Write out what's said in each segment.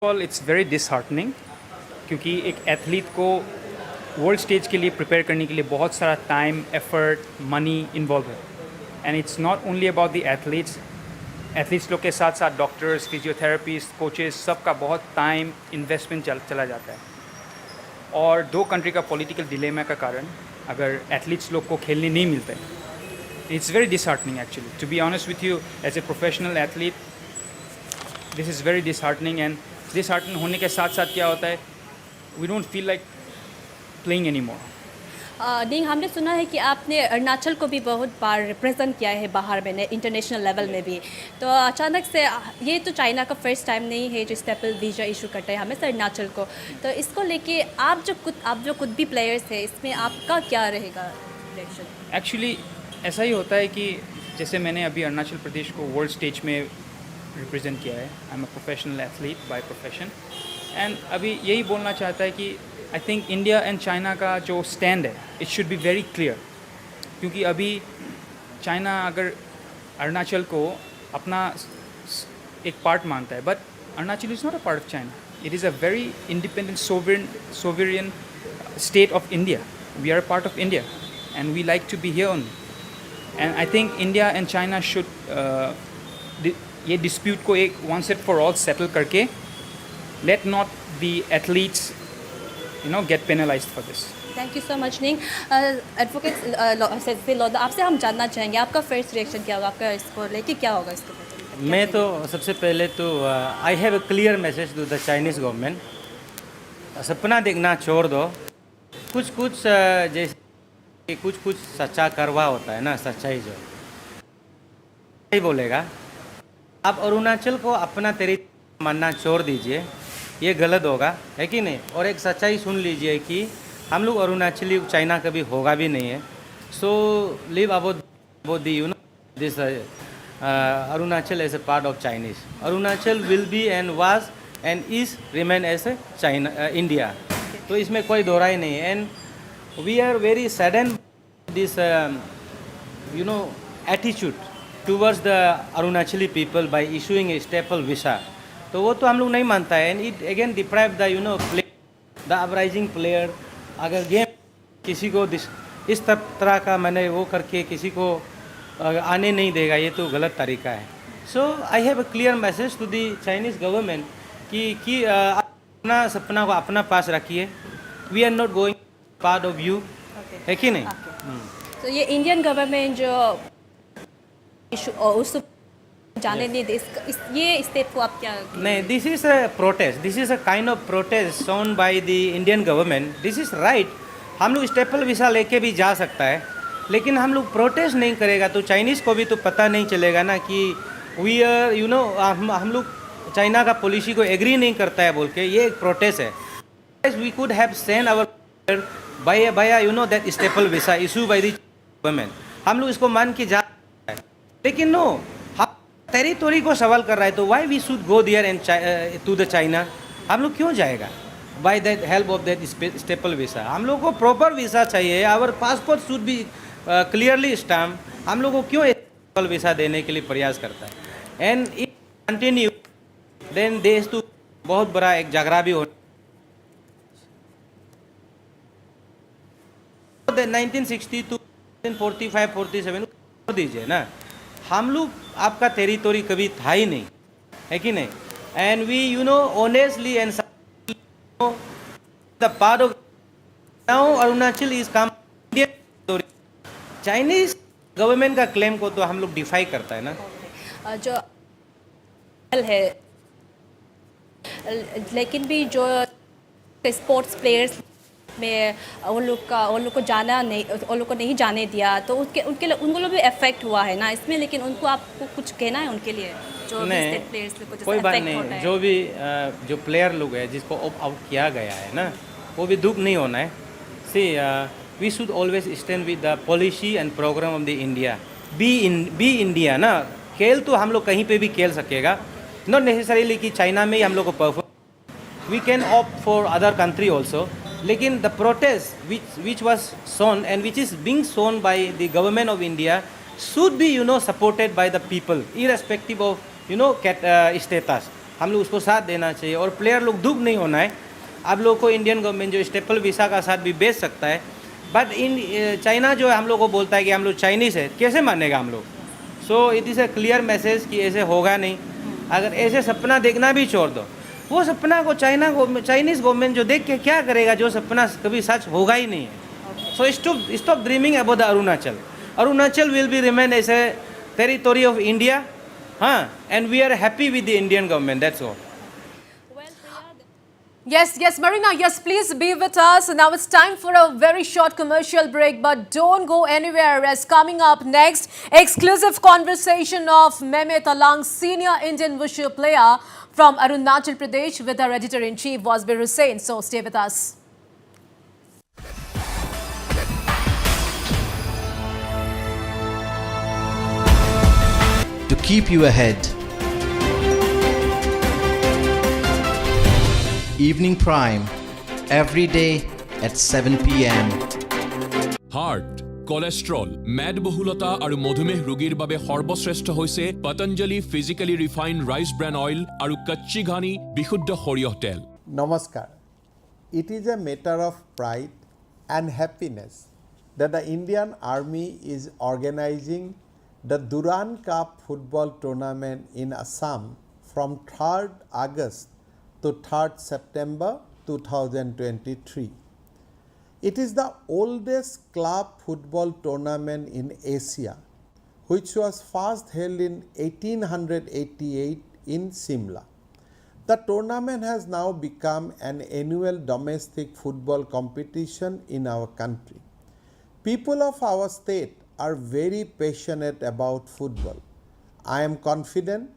All it's very disheartening क्योंकि एक athlete को वर्ल्ड स्टेज के लिए प्रिपेयर करने के लिए बहुत सारा टाइम एफर्ट मनी इन्वॉल्व है and it's not only about the athletes लोग के साथ साथ डॉक्टर्स फिजियोथेरेपिस्ट कोचेस सबका बहुत टाइम इन्वेस्टमेंट चला जाता है और दो कंट्री का पॉलिटिकल डिलेमा का कारण अगर एथलीट्स लोग को खेलने नहीं मिलता है it's very disheartening actually to be honest with you as a professional athlete this is very disheartening and dishearten होने के साथ साथ क्या होता है we don't feel like playing any more. नहीं, हमने सुना है कि आपने अरुणाचल को भी बहुत बार रिप्रेजेंट किया है बाहर में, इंटरनेशनल लेवल में भी। तो अचानक से ये तो चाइना का फर्स्ट टाइम नहीं है जो स्टेपल वीज़ा इशू करता है हमेशा अरुणाचल को। तो इसको लेके आप जो खुद भी प्लेयर्स हैं इसमें आपका क्या रहेगा रिएक्शन? एक्चुअली ऐसा ही होता है कि जैसे मैंने अभी अरुणाचल प्रदेश को वर्ल्ड स्टेज में रिप्रेजेंट किया है। I am a professional athlete by profession and अभी यही बोलना चाहता है कि आई थिंक इंडिया एंड चाइना का जो स्टैंड है it should be very clear क्योंकि अभी चाइना अगर अरुणाचल को अपना एक पार्ट मानता है but Arunachal is not a part of China, it is a very independent sovereign state of India. We are a part of India and we like to be here only and I think India and China should ये dispute को एक once and for all settle करके let not the athletes get penalized for this. Thank you so much निंग। Advocate Lodha, आपसे हम जानना चाहेंगे आपका फर्स्ट रिएक्शन क्या होगा, आपका इसको लेके क्या होगा इसको? मैं तो सबसे पहले तो I have a clear message to the Chinese government, सपना देखना छोड़ दो। कुछ जैसे कुछ सच्चा करवा होता है ना, सच्चाई जो सही बोलेगा। आप अरुणाचल को अपना तेरी मानना छोड़ दीजिए, ये गलत होगा, है कि नहीं? और एक सच्चाई सुन लीजिए कि हम लोग अरुणाचली चाइना कभी होगा भी नहीं है। So live about the this Arunachal as a part of Chinese. Arunachal will be and was and is remain as a China India. तो इसमें कोई दोहराई नहीं है and we are very sadden this attitude towards the Arunachali people by issuing a staple visa. तो वो तो हम लोग नहीं मानता है and it again deprive the play the uprising player. अगर गेम किसी को इस तरह का मैंने वो करके किसी को आने नहीं देगा, ये तो गलत तरीका है। So I have a clear message to the Chinese government कि अपना सपना को अपना पास रखिए। We are not going part of you, है कि नहीं? तो ये इंडियन गवर्नमेंट जो इशू उस जाने नहीं दे, ये स्टेप को आप क्या? नहीं, this is a protest, this is a kind of protest shown by the Indian government. This is right. हम लोग स्टेपल वीसा लेके भी जा सकता है लेकिन हम लोग प्रोटेस्ट नहीं करेगा तो चाइनीज़ को भी तो पता नहीं चलेगा ना कि वी आर हम लोग चाइना का पॉलिसी को एग्री नहीं करता है बोल के ये एक प्रोटेस्ट है। We could have send our by that staple visa issue by the government. हम लोग इसको मान के जा सकता है लेकिन नो, टेरिटोरी को सवाल कर रहा है तो why we should go there and to the China? हम लोग क्यों जाएगा by that help of that staple visa? हम लोग को प्रॉपर वीसा चाहिए, our passport should be clearly stamp. हम लोग को क्यों स्टेपल वीसा देने के लिए प्रयास करता है? एंड इफ कंटिन्यू देन देश तो बहुत बड़ा एक झगड़ा भी हो। 1962 1945 47 कर दीजिए ना, हम लोग आपका टेरिटोरी कभी था ही नहीं, है कि नहीं? And we honestly and the part of now Arunachal is come Indian territory. Chinese government का क्लेम को तो हम लोग डिफाई करता है ना। जो है लेकिन भी जो स्पोर्ट्स प्लेयर्स में उन लोग को नहीं जाने दिया तो उनको भी इफेक्ट हुआ है ना इसमें। लेकिन उनको आपको कुछ कहना है उनके लिए जो नहीं, प्लेयर्स को कोई बात नहीं। जो भी जो प्लेयर लोग है जिसको ऑफ आउट किया गया है ना, वो भी दुख नहीं होना है। See we should always stand with the policy and program of the India. Be India ना, खेल तो हम लोग कहीं पे भी खेल सकेगा, नॉट नेसेसरीली कि चाइना में ही हम लोग को perform. We can opt for other country also. लेकिन the protest which was shown and which is being shown by the government of India should be supported by the people irrespective of status. हम लोग उसको साथ देना चाहिए और player लोग दुख नहीं होना है। आप लोग को इंडियन गवर्नमेंट जो स्टेपल वीसा का साथ भी बेच सकता है, बट चाइना जो है हम लोग को बोलता है कि हम लोग चाइनीज़ है, कैसे मानेगा हम लोग। So it is a clear message कि ऐसे होगा नहीं। अगर ऐसे सपना देखना भी छोड़ दो, वो सपना को चाइनीज़ गवर्नमेंट जो देख के क्या करेगा, जो सपना कभी सच होगा ही नहीं है। So stop dreaming about the Arunachal. Arunachal will be remain as a territory of India, हाँ, and we are happy with the Indian government, that's all. Yes, Marina, yes, please be with us. Now it's time for a very short commercial break, but don't go anywhere, as coming up next, exclusive conversation of Mehmet Alang, senior Indian wushu player from Arunachal Pradesh, with our editor-in-chief, Wasbir Hussain. So stay with us. To keep you ahead, Evening Prime, every day at 7 p.m. Heart, cholesterol, মেদবহুলতা আৰু মধুমেহ ৰোগীৰ বাবে সৰ্বশ্ৰেষ্ঠ হৈছে Patanjali physically refined rice bran oil আৰু কচ্চি ঘানি বিশুদ্ধ সৰিয়হ তেল। Namaskar. It is a matter of pride and happiness that the Indian Army is organizing the Duran Cup football tournament in Assam from 3rd August to 3rd September 2023. It is the oldest club football tournament in Asia, which was first held in 1888 in Simla. The tournament has now become an annual domestic football competition in our country. People of our state are very passionate about football. I am confident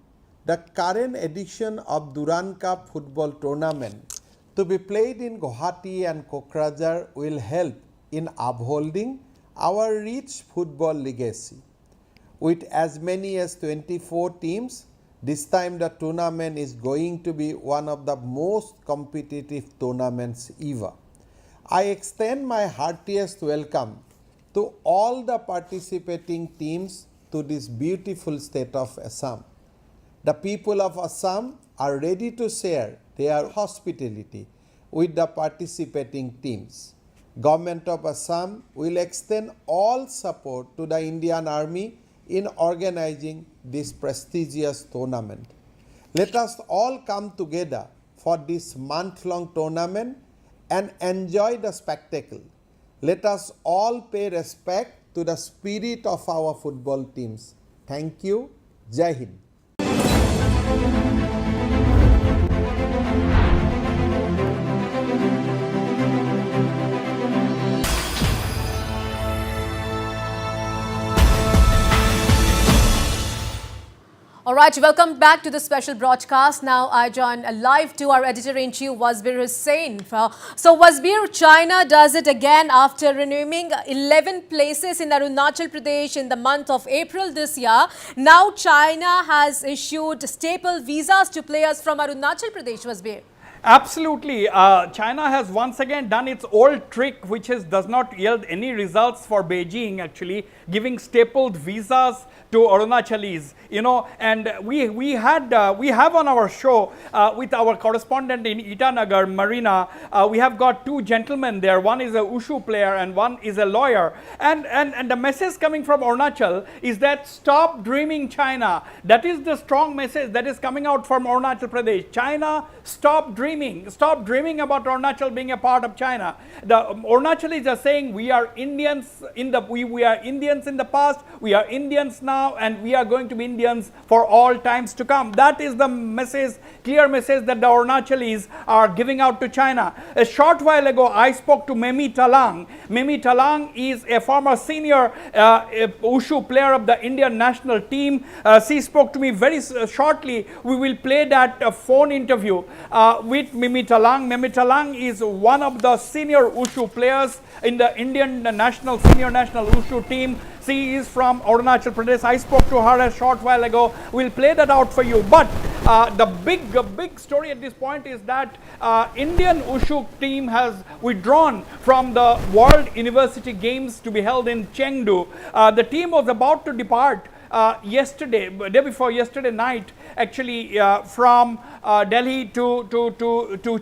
the current edition of Duran Cup football tournament to be played in Guwahati and Kokrajhar will help in upholding our rich football legacy. With as many as 24 teams, this time the tournament is going to be one of the most competitive tournaments ever. I extend my heartiest welcome to all the participating teams to this beautiful state of Assam. The people of Assam are ready to share their hospitality with the participating teams. Government of Assam will extend all support to the Indian Army in organizing this prestigious tournament. Let us all come together for this month-long tournament and enjoy the spectacle. Let us all pay respect to the spirit of our football teams. Thank you. Jai Hind. All right, welcome back to the special broadcast. Now I join live to our editor-in-chief, Wasbir Hussain. So Wasbir, China does it again after renaming 11 places in Arunachal Pradesh in the month of April this year. Now China has issued staple visas to players from Arunachal Pradesh, Wasbir. Absolutely. China has once again done its old trick, which does not yield any results for Beijing, actually, giving stapled visas to Arunachalis, and we have on our show with our correspondent in Itanagar, Marina, we have got two gentlemen there. One is a wushu player and one is a lawyer, and the message coming from Arunachal is that stop dreaming China. That is the strong message that is coming out from Arunachal Pradesh. China, stop dreaming about Arunachal being a part of China. The Arunachalis are saying we are Indians we are Indians in the past, we are Indians now, and we are going to be Indians for all times to come. That is the message, clear message that the Arunachalis are giving out to China. A short while ago, I spoke to Mehmet Alang. Mehmet Alang is a former senior wushu player of the Indian national team. She spoke to me very shortly. We will play that phone interview with Mehmet Alang. Mehmet Alang is one of the senior wushu players in the Indian senior national wushu team. She is from Arunachal Pradesh. I spoke to her a short while ago. We'll play that out for you. But the big story at this point is that Indian wushu team has withdrawn from the World University Games to be held in Chengdu. The team was about to depart yesterday, day before yesterday night, actually from Delhi to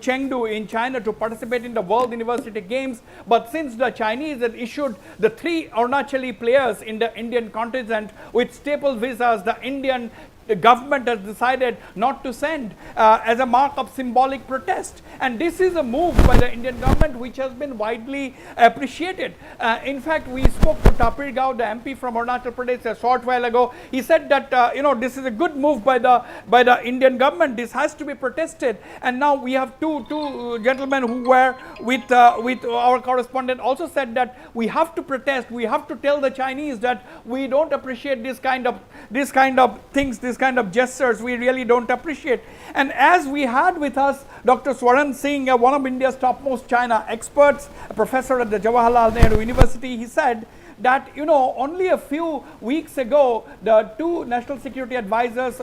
Chengdu in China to participate in the World University Games. But since the Chinese had issued the 3 Arunachali players in the Indian contingent with staple visas, the government has decided not to send as a mark of symbolic protest. And this is a move by the Indian government which has been widely appreciated. In fact, we spoke to Tapir Gao, the MP from Arunachal Pradesh, a short while ago. He said that this is a good move by the Indian government. This has to be protested. And now we have two gentlemen who were with our correspondent also said that we have to protest. We have to tell the Chinese that we don't appreciate this kind of things, this kind of gestures. We really don't appreciate. And as we had with us Dr. Swaran Singh, one of India's topmost China experts, a professor at the Jawaharlal Nehru University, he said that only a few weeks ago the 2 national security advisors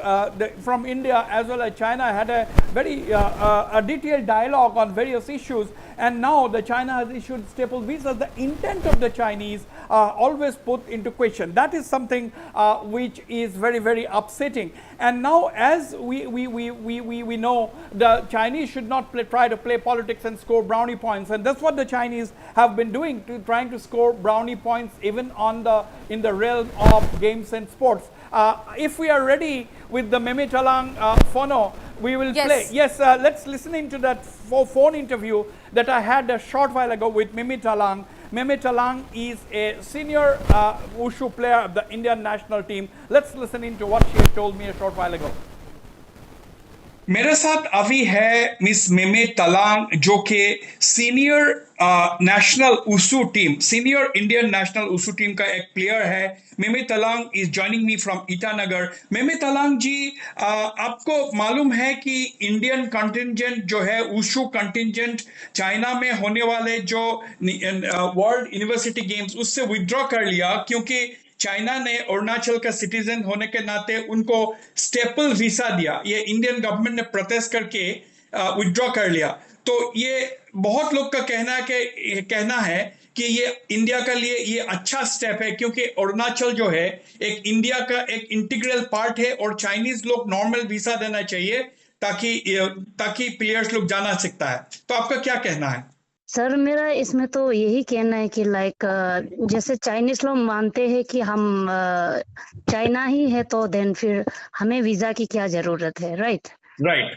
from India as well as China had a very a detailed dialogue on various issues, and now the China has issued staple visas. The intent of the Chinese always put into question. That is something which is very, very upsetting. And now, as we know, the Chinese should not try to play politics and score brownie points, and that's what the Chinese have been doing, trying to score brownie points even in the realm of games and sports. If we are ready with the Meme Talang phono, we will play. Yes, let's listen into that phone interview that I had a short while ago with Meme Talang. Meme Talang is a senior wushu player of the Indian national team. Let's listen into what she had told me a short while ago. मेरे साथ अभी है miss मेमे तलांग, जो कि senior national wushu team, senior Indian national wushu team का एक player है. Meme Talang is joining me from Itanagar. Meme Talang ji, आपको मालूम है कि इंडियन कंटिंजेंट जो है, वुशु कंटिंजेंट, चाइना में होने वाले जो वर्ल्ड यूनिवर्सिटी गेम्स उससे विथड्रॉ कर लिया, क्योंकि चाइना ने अरुणाचल का सिटीजन होने के नाते उनको स्टेपल वीसा दिया. ये इंडियन गवर्नमेंट ने प्रोटेस्ट करके विथड्रॉ कर लिया. तो ये बहुत लोग का कहना है कि ये इंडिया के लिए ये अच्छा स्टेप है, क्योंकि अरुणाचल जो है एक इंडिया का एक इंटीग्रल पार्ट है और चाइनीज लोग नॉर्मल वीसा देना चाहिए ताकि प्लेयर्स लोग जाना सकता है. तो आपका क्या कहना है? सर, मेरा इसमें तो यही कहना है कि जैसे चाइनीज लोग मानते हैं कि हम चाइना ही है, तो देन फिर हमें वीजा की क्या जरूरत है, राइट?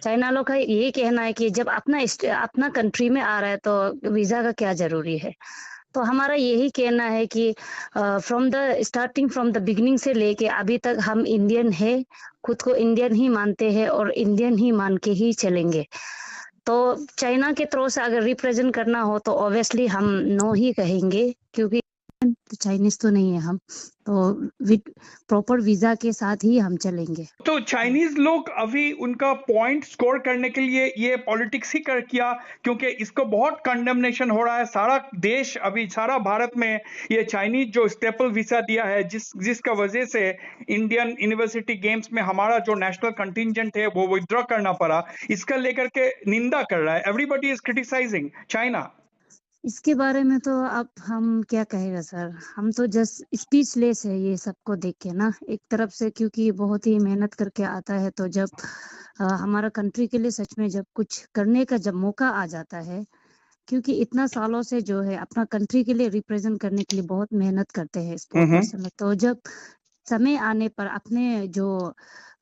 चाइना लोग का यही कहना है कि जब अपना कंट्री में आ रहा है तो वीजा का क्या जरूरी है. तो हमारा यही कहना है कि फ्रॉम द बिगिनिंग से लेके अभी तक हम इंडियन है, खुद को इंडियन ही मानते हैं और इंडियन ही मान के ही चलेंगे. तो चाइना के थ्रू से अगर रिप्रेजेंट करना हो तो ऑब्वियसली हम नो ही कहेंगे, क्योंकि चाइनीज तो नहीं है हम, तो विद प्रॉपर वीजा के साथ ही हम चलेंगे. तो चाइनीज लोग अभी उनका पॉइंट स्कोर करने के लिए ये पॉलिटिक्स ही कर किया, क्योंकि इसको बहुत कंडेमनेशन हो रहा है. सारा देश, अभी सारा भारत में ये चाइनीज जो स्टेपल वीसा दिया है, जिसका वजह से इंडियन यूनिवर्सिटी गेम्स में हमारा जो नेशनल कंटिंजेंट है वो विथड्रॉ करना पड़ा, इसका लेकर के निंदा कर रहा है. Everybody is criticising China. इसके बारे में तो अब हम क्या कहेगा सर, हम तो जस्ट स्पीचलेस है ये सबको देख के ना, एक तरफ से, क्योंकि बहुत ही मेहनत करके आता है. तो जब हमारा कंट्री के लिए सच में जब कुछ करने का जब मौका आ जाता है, क्योंकि इतना सालों से जो है अपना कंट्री के लिए रिप्रेजेंट करने के लिए बहुत मेहनत करते हैं स्पोर्ट पर्सन, तो जब समय आने पर अपने जो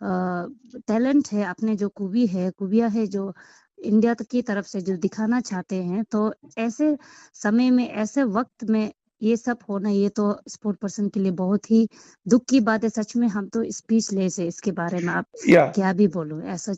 टैलेंट है, अपने जो खूबियां है जो इंडिया की तरफ से जो दिखाना चाहते हैं, तो ऐसे समय में, ऐसे वक्त में ये सब होना, ये तो स्पोर्ट पर्सन के लिए बहुत ही दुख की बात है. सच में हम तो स्पीचलेस है इसके बारे में. आप क्या भी बोलो, ऐसा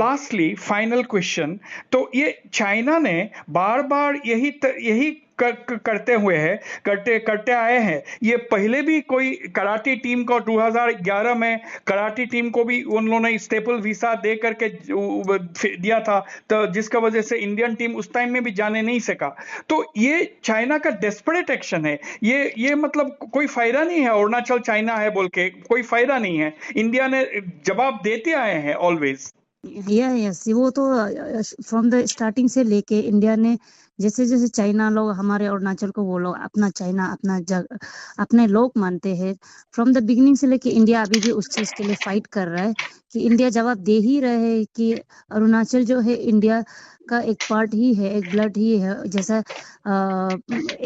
लास्टली फाइनल क्वेश्चन. तो ये चाइना ने बार बार यही करते आए हैं. ये पहले भी कोई कराटे टीम को 2011 में कराटे टीम को भी उन्होंने स्टेपल वीसा दे करके दिया था, तो जिसका वजह से इंडियन टीम उस टाइम में भी जाने नहीं सका. तो ये चाइना का डेस्परेट एक्शन है. ये मतलब कोई फायदा नहीं है. अरुणाचल चाइना है बोल के कोई फायदा नहीं है. इंडिया ने जवाब देते आए हैं ऑलवेज. यस, वो तो फ्रॉम द स्टार्टिंग से लेके इंडिया ने जैसे जैसे चाइना लोग हमारे अरुणाचल को वो लोग अपना चाइना अपना अपने लोग मानते हैं, फ्रॉम द बिगिनिंग से लेके इंडिया अभी भी उस चीज़ के लिए फाइट कर रहा है कि इंडिया जवाब दे ही रहे है कि अरुणाचल जो है इंडिया का एक पार्ट ही है, एक ब्लड ही है, जैसा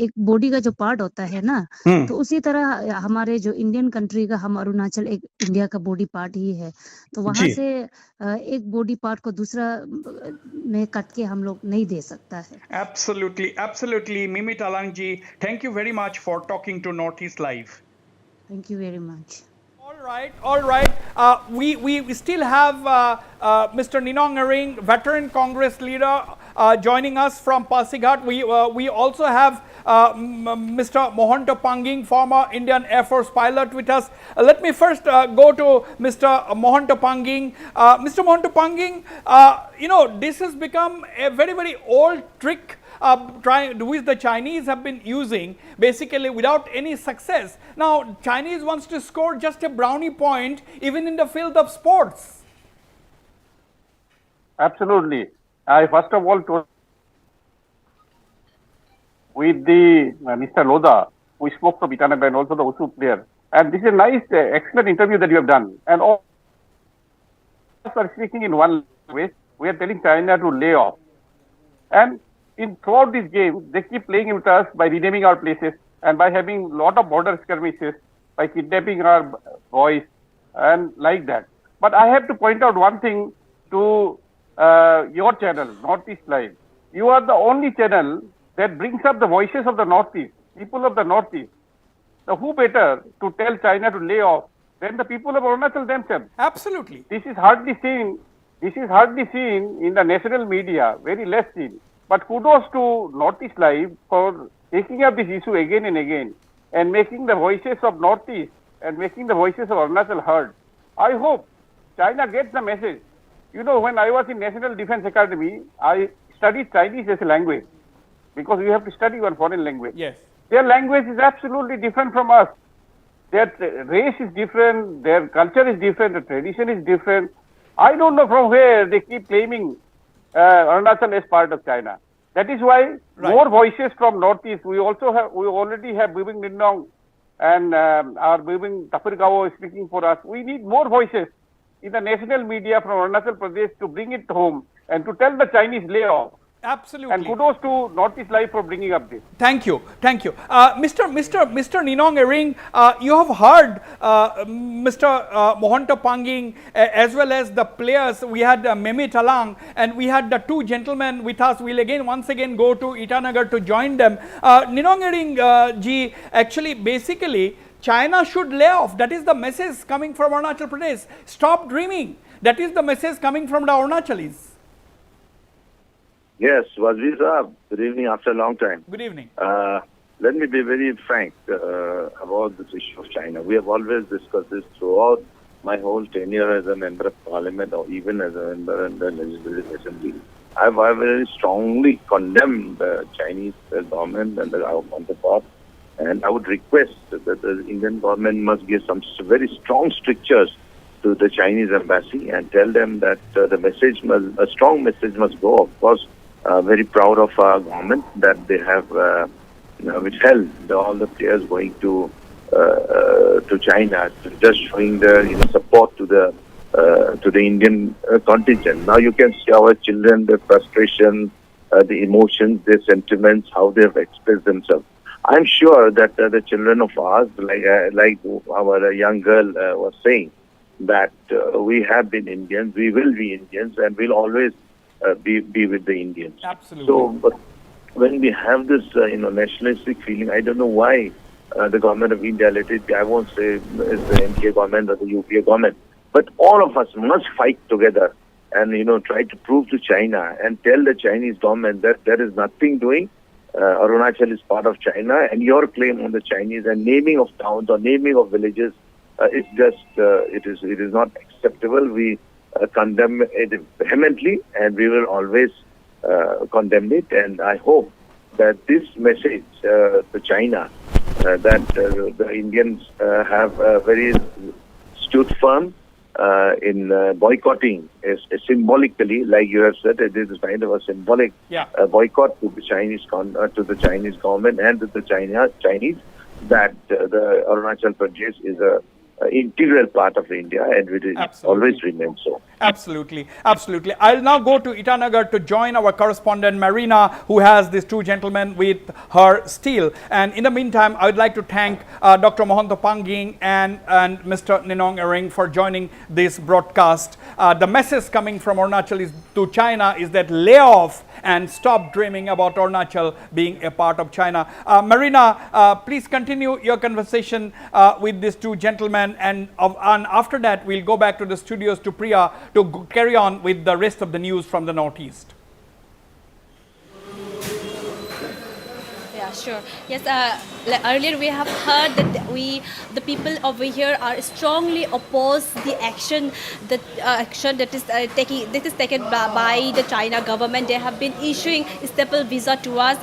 एक बॉडी का जो पार्ट होता है ना, तो उसी तरह हमारे जो इंडियन कंट्री का हम अरुणाचल एक इंडिया का बॉडी पार्ट ही है। तो वहां जी से एक बॉडी पार्ट को दूसरा में कट के हम लोग नहीं दे सकता है। Absolutely, absolutely. Mimi Talang ji, thank you very much for talking to Northeast Live. Thank you very much. All right, all right. We still have Mr. Ninong Aring, veteran Congress leader, joining us from Pasighat. We also have Mr. Mohanto Panging, former Indian Air Force pilot, with us. Let me first go to Mr. Mohanto Panging. Mr. Mohanto Panging, this has become a very, very old trick which the Chinese have been using, basically without any success. Now Chinese wants to score just a brownie point even in the field of sports. Absolutely. I first of all told with the Mr. Loda, we spoke from Itanagar and also the wushu player, and this is a nice, excellent interview that you have done. And all of us are speaking in one way. We are telling China to lay off, and throughout this game, they keep playing with us by renaming our places and by having a lot of border skirmishes, by kidnapping our boys and like that. But I have to point out one thing to your channel, Northeast Live. You are the only channel that brings up the voices of the Northeast, people of the Northeast. Now, who better to tell China to lay off than the people of Arunachal themselves? Absolutely. This is hardly seen. This is hardly seen in the national media, very less seen. But kudos to Northeast Live for taking up this issue again and again and making the voices of Northeast and making the voices of Arunachal heard. I hope China gets the message. You know, when I was in National Defense Academy, I studied Chinese as a language because we have to study one foreign language. Yes. Their language is absolutely different from us. Their race is different, their culture is different, the tradition is different. I don't know from where they keep claiming Arunachal as part of China. That is why more voices from Northeast. We already have Bibing Nindong and our Bibing Tapirgao speaking for us. We need more voices in the national media from Arunachal Pradesh to bring it home and to tell the Chinese lay off. Absolutely. And kudos to Northeast Live for bringing up this. Thank you, thank you. Mr. Ninong Aring, you have heard Mr. Mohanto Panging as well as the players. We had Mimi Talang and we had the two gentlemen with us. We'll once again go to Itanagar to join them. Ninong Aring ji, actually basically China should lay off. That is the message coming from Arunachal Pradesh. Stop dreaming. That is the message coming from the Arunachalis. Yes, Wasbir Sahab, good evening after a long time. Good evening. Let me be very frank about this issue of China. We have always discussed this throughout my whole tenure as a member of parliament or even as a member in the Legislative Assembly. I very strongly condemned the Chinese government and our counterpart, and I would request that the Indian government must give some very strong strictures to the Chinese embassy and tell them that a strong message must go. Of course, very proud of our government that they have withheld all the players going to China, just showing their support to the Indian contingent. Now you can see our children, their frustration, the emotions, their sentiments, how they have expressed themselves. I'm sure that the children of ours, like our young girl was saying, that we have been Indians, we will be Indians, and we'll always be with the Indians. Absolutely. So, but when we have this, nationalistic feeling, I don't know why the government of India, I won't say it's the MK government or the UPA government, but all of us must fight together and, try to prove to China and tell the Chinese government that there is nothing doing. Arunachal is part of China, and your claim on the Chinese and naming of towns or naming of villages is just, it is not acceptable. We condemn it vehemently, and we will always condemn it. And I hope that this message to China, that the Indians have very stood firm boycotting symbolically, like you have said, it is kind of a symbolic boycott to the Chinese government and to the Chinese that the Arunachal Pradesh is a integral part of India, and it will always remain so. Absolutely, absolutely. I'll now go to Itanagar to join our correspondent Marina, who has these two gentlemen with her still. And in the meantime, I would like to thank Dr. Mohanto Panging and Mr. Ninong Ering for joining this broadcast. The message coming from Arunachal to China is that lay off and stop dreaming about Arunachal being a part of China. Marina, please continue your conversation with these two gentlemen, and after that we'll go back to the studios to Priya to carry on with the rest of the news from the Northeast. Yeah, sure. Yes, earlier we have heard that the people over here are strongly opposed the action that is taken by the China government. They have been issuing staple visa to us,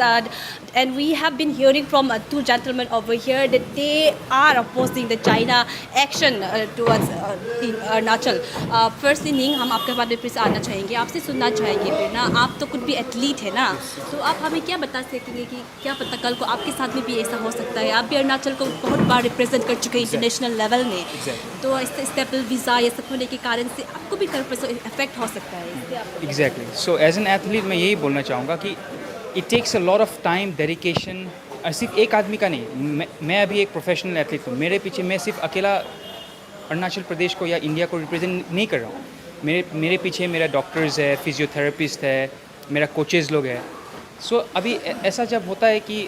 and we have been hearing from two gentlemen over here that they are opposing the China action towards Arunachal. Firstly, Ning, हम आपके बारे में फिर से आना चाहेंगे, आपसे सुनना चाहेंगे फिर ना, आप तो खुद भी एथलीट है ना, तो आप हमें क्या बता सकेंगे कि क्या पता कल को आपके साथ में भी ऐसा हो सकता है? आप भी अरुणाचल को बहुत बार रिप्रेजेंट कर चुके हैं इंटरनेशनल लेवल में, तो इस स्टेपल वीज़ा ये सब होने के कारण से आपको भी कल पर इफेक्ट हो सकता है? Exactly. So as an athlete मैं यही बोलना चाहूँगा कि it takes a lot of time, dedication. सिर्फ एक आदमी का नहीं. मैं अभी एक प्रोफेशनल एथलीट हूँ. मेरे पीछे मैं सिर्फ अकेला अरुणाचल प्रदेश को या इंडिया को रिप्रेजेंट नहीं कर रहा हूँ. मेरे पीछे मेरा डॉक्टर्स है, फिजियोथेरेपिस्ट है, मेरा कोचेज़ लोग हैं. सो अभी ऐसा जब होता है कि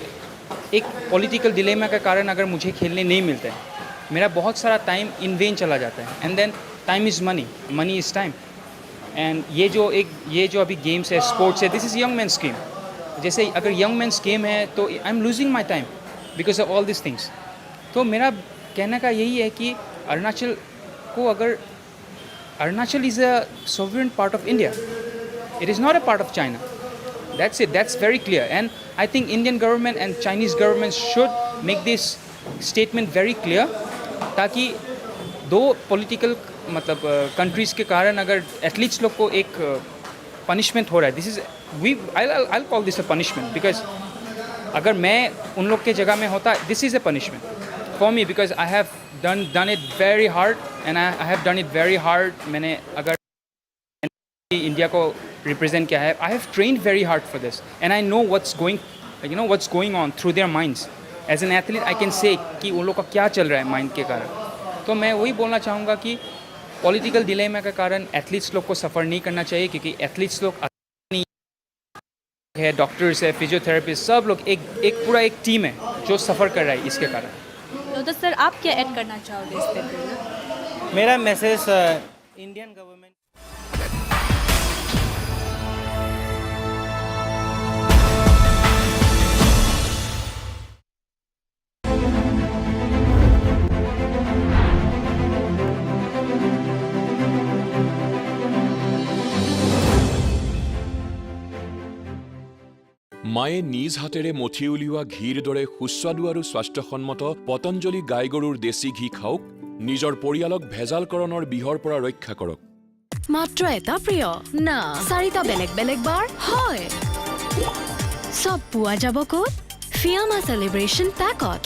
एक पॉलिटिकल डिलेमा के कारण अगर मुझे खेलने नहीं मिलता है, मेरा बहुत सारा टाइम इन वेन चला जाता है. And then time is money, money is time. And ये जो अभी गेम्स है, स्पोर्ट्स है, this is young man scheme. जैसे अगर यंग मैन स्कीम है तो I am losing my time because of all this things. तो मेरा कहने का यही है कि अरुणाचल को अगर Arunachal is a sovereign part of India, it is not a part of China. That's it. That's very clear. And I think Indian government and Chinese government should make this statement very clear, ताकि दो political मतलब countries के कारण अगर athletes लोग को एक punishment हो रहा है, this is I'll call this a punishment because अगर मैं उन लोग के जगह में होता, this is a punishment for me because I have done it very hard and I have done it very hard. मैंने अगर इंडिया को रिप्रेजेंट किया है, I have trained very hard for this and I know what's going on through their minds. As an athlete I can say कि उन लोग का क्या चल रहा है माइंड के कारण. तो मैं वही बोलना चाहूँगा कि पॉलिटिकल डिलेमा के कारण एथलीट्स लोग को सफ़र नहीं करना चाहिए, क्योंकि एथलीट्स लोग है, डॉक्टर्स है, फिजियोथेरेपिस्ट, सब लोग एक पूरा एक टीम है जो सफ़र कर रहा है इसके कारण. तो सर आप क्या ऐड करना चाहोगे इस पर? मेरा मैसेज इंडियन गवर्नमेंट মায়ে নিজ হাতেৰে মঠি উলিওৱা ঘিৰ দৰে সুস্বাদু আৰু স্বাস্থ্যসন্মত পতঞ্জলি গাই গৰুৰ দেশী ঘি খাওক. নিজৰ পৰিয়ালক ভেজালকৰণৰ বিহৰ পৰা ৰক্ষা কৰক. মাত্ৰ এটা প্ৰিয় না, চাৰিটা বেলেগ বেলেগ বাৰ হয়. সব পোৱা যাব ক'ত? ফিয়ামা সেলিব্ৰেশ্যন পেকত.